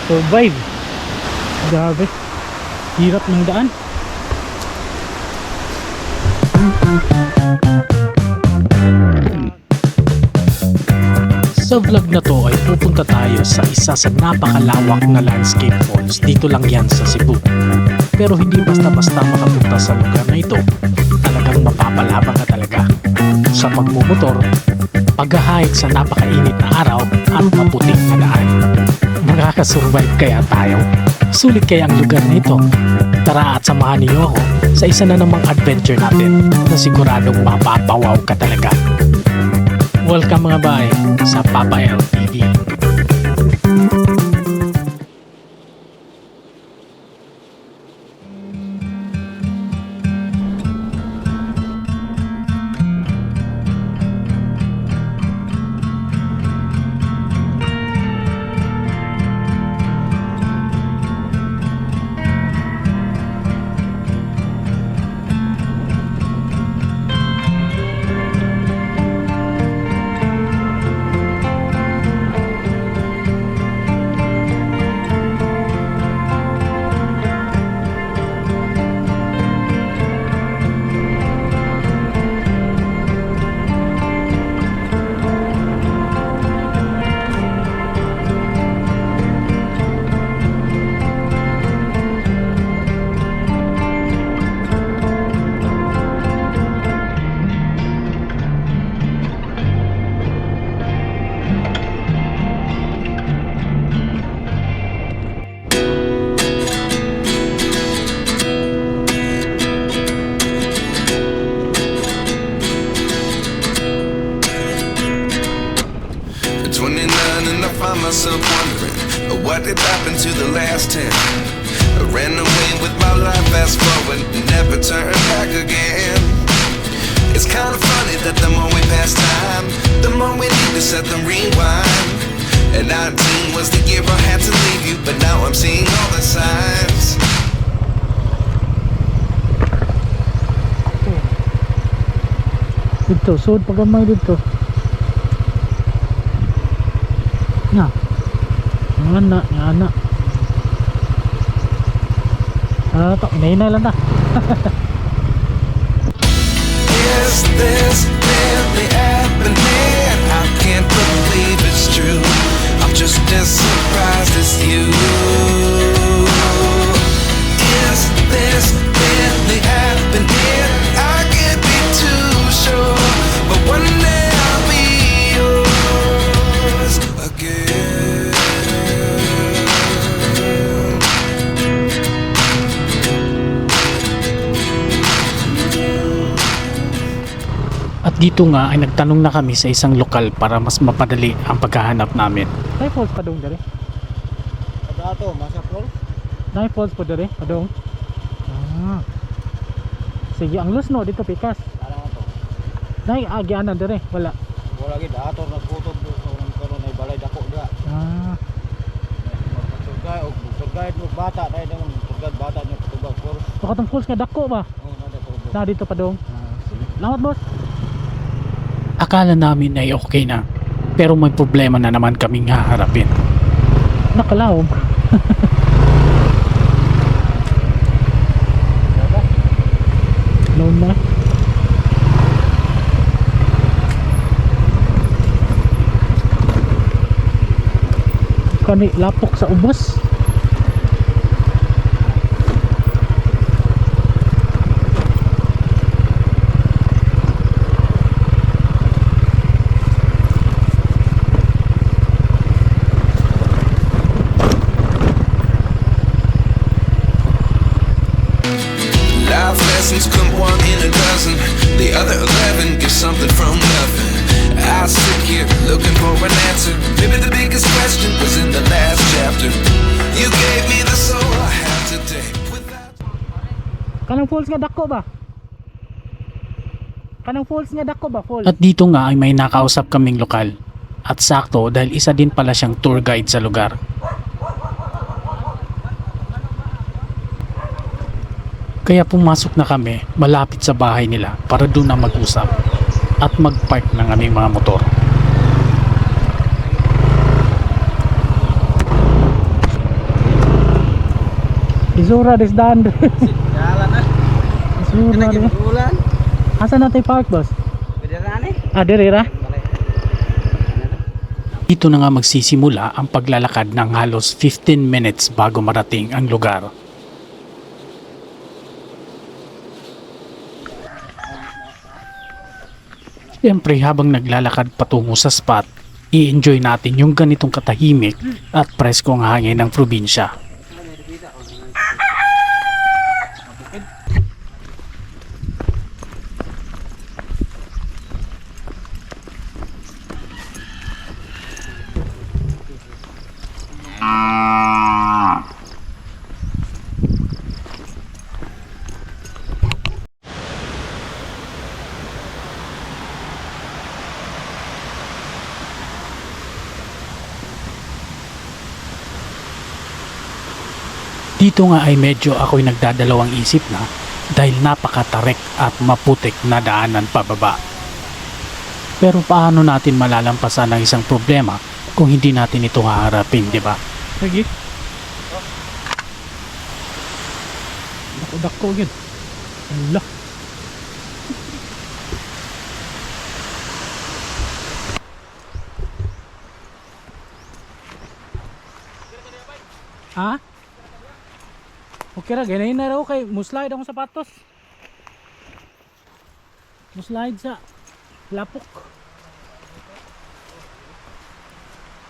Survive. Grabe. Hirap ng daan. Sa vlog na to ay pupunta tayo sa isa sa napakalawak na landscape falls. Dito lang yan sa Cebu. Pero hindi basta-basta makapunta sa lugar na ito. Talagang mapapalabang ka talaga sa pagmumotor, paghahike sa napakainit na araw at maputik na daan. Makakasurvive kaya tayo? Sulit kaya ang lugar na ito? Tara at samahan niyo ako sa isa na namang adventure natin na siguradong mapapawaw ka talaga. Welcome mga bay sa Papa L TV. Myself wondering what did happen to the last 10. I ran away with my life, fast forward, never turn back again. It's kind of funny that the more we pass time, the more we need to set them rewind. And 19 was the year I had to leave you, but now I'm seeing all the signs. Dito, sud pagamay dito. Na. Yana. To, inahinay lang na. Is this really happening? I can't believe it's true. I'm just as surprised as you. Is this really happening? I can't be too sure, but one day I'll be yours again. At dito nga ay nagtanong na kami sa isang lokal para mas mapadali ang paghahanap namin. Nay falls pa dong dere? Ato, masa falls? Nay falls pa dere? Padong? Ah. Sige, ang lusno dito pikas. Ano to? Nay agyanan dere, wala. Wala gid ato nagputog do sa unang karon ay balay dako ga. Ah. Turgay og turgay mo bata dai nang turgay bata nyo tubag falls. Pakatong falls nga dako ba? Oh, nada to. Na dito padong. Ah, sige. Salamat boss. Akala namin ay okay na, pero may problema na naman kaming haharapin. Nakalawog. Loan na. Kani lapok sa ubos. Life lessons come one in a dozen. The other 11 get something from nothing. I sit here looking for an answer. Maybe the biggest question was in the last chapter. You gave me the soul I have today. Kanang falls nga dako ba? Kanang falls nga dako ba? Falls. At dito nga ay may nakausap kaming lokal. At sakto dahil isa din pala siyang tour guide sa lugar. Kaya pumasok na kami malapit sa bahay nila para doon na mag-usap at mag-park ng aming mga motor. Isura desdan. Jalan ah. Isura de. Bulan. Asa natin park boss? Beneran eh. Ah, diri ra. Dito na nga magsisimula ang paglalakad ng halos 15 minutes bago marating ang lugar. Siyempre habang naglalakad patungo sa spot, i-enjoy natin yung ganitong katahimik at preskong hangin ng probinsya. Dito nga ay medyo ako'y nagdadalawang isip na dahil napakatarek at maputik na daanan pababa. Pero paano natin malalampasan ang isang problema kung hindi natin ito haharapin, di ba? Sige. Dako yun. Allah. Ha? Okay ra, ganahin na raw kay muslide akong sapatos. Muslide sa lapok.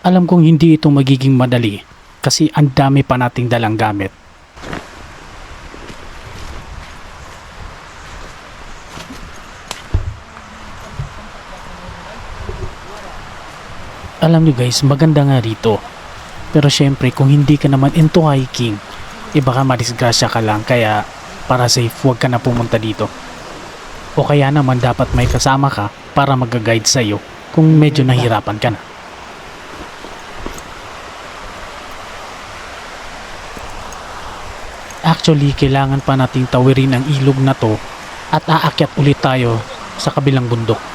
Alam kong hindi ito magiging madali kasi ang dami pa nating dalang gamit. Alam nyo guys, maganda nga rito. Pero syempre kung hindi ka naman into hiking, baka madisgrasya ka lang, kaya para safe huwag ka na pumunta dito. O kaya naman dapat may kasama ka para mag-guide sa'yo kung medyo nahirapan ka na. Actually, kailangan pa nating tawirin ang ilog na to at aakyat ulit tayo sa kabilang bundok.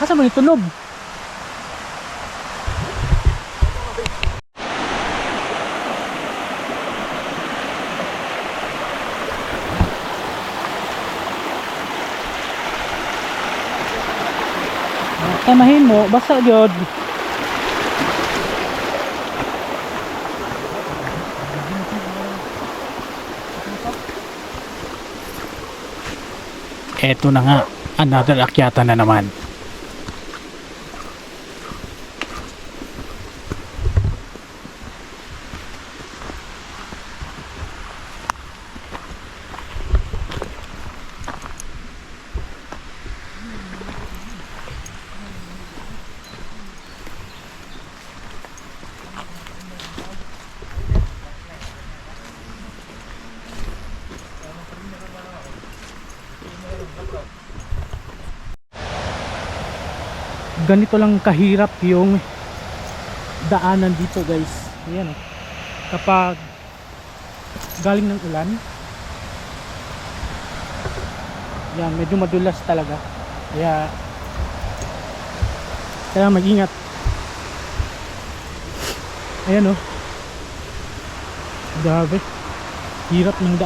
Asa mo nitunog? Tamahin mo, basta jod. Eto na nga, another akyata na naman. Ganito lang kahirap yung daanan dito guys. Ayan, oh. Kapag galing ng ulan, yan, medyo madulas talaga, kaya mag-ingat. Ayan, oh, grabe, hirap ng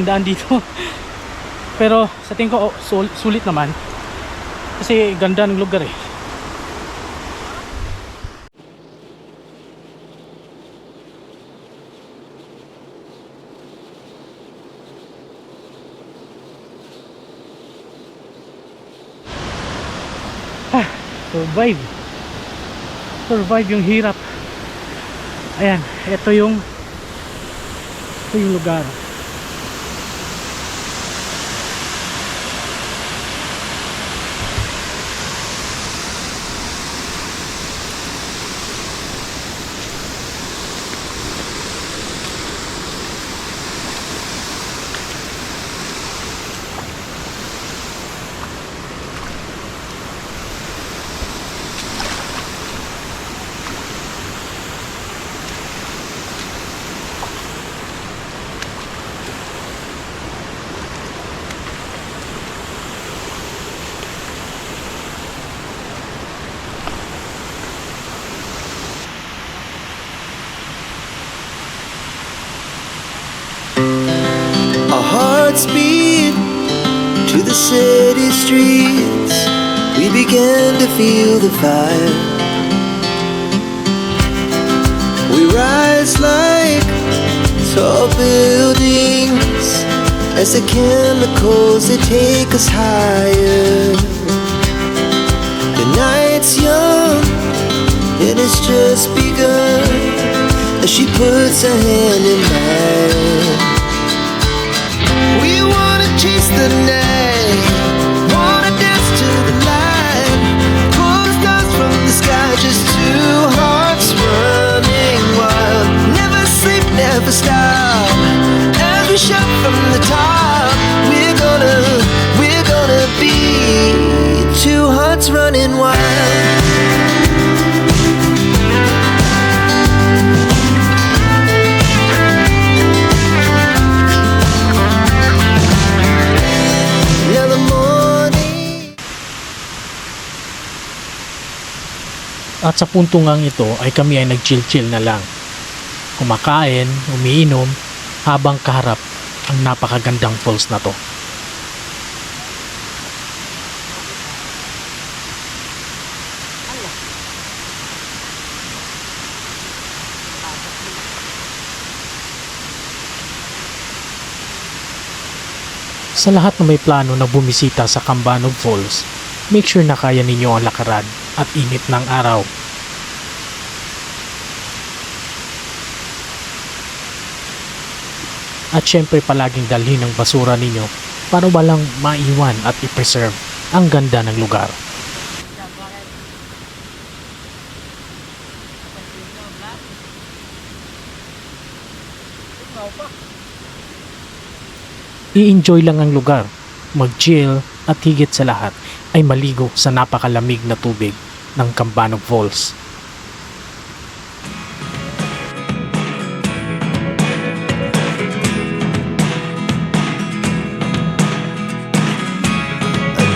daan, dito. Pero sa tingin ko sulit naman kasi ganda ng lugar eh. Survive yung hirap. Ayan, ito yung lugar. hearts beat to the city streets. We began to feel the fire. We rise like tall buildings as the chemicals they take us higher. The night's young and it's just begun as she puts her hand in mine. We wanna chase the night, wanna dance to the light, pull stars from the sky, just two hearts running wild. Never sleep, never stop, as we shout from the top. We're gonna be two hearts running wild. Now the morning. At sa punto ngang ito ay kami ay nag-chill-chill na lang. Kumakain, umiinom, habang kaharap ang napakagandang falls na to. Sa lahat na may plano na bumisita sa Cambanog Falls, make sure na kaya ninyo ang lakaran at init ng araw. At syempre palaging dalhin ang basura ninyo para walang maiwan at i-preserve ang ganda ng lugar. I-enjoy lang ang lugar, mag-chill at higit sa lahat ay maligo sa napakalamig na tubig ng Cambanog Falls.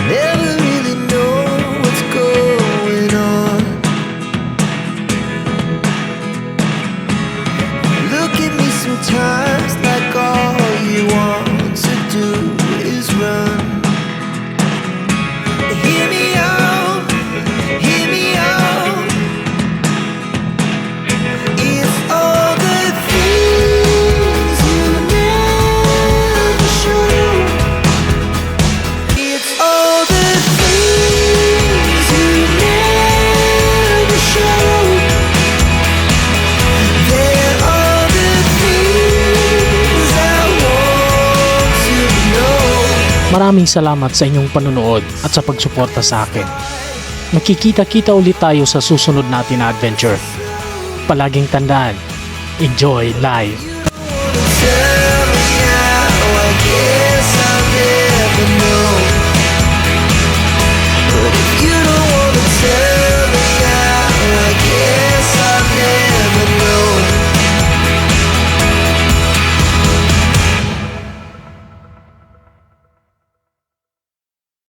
Never really know what's going on. Look at me sometimes like all you want to do is run. Hear me out, hear me out. It's all the things you never show. It's all the things you never show. They're all the things I want to know. Maraming salamat sa inyong panunood at sa pagsuporta sa akin. Nakikita-kita ulit tayo sa susunod natin na adventure. Palaging tandaan, enjoy life! Tell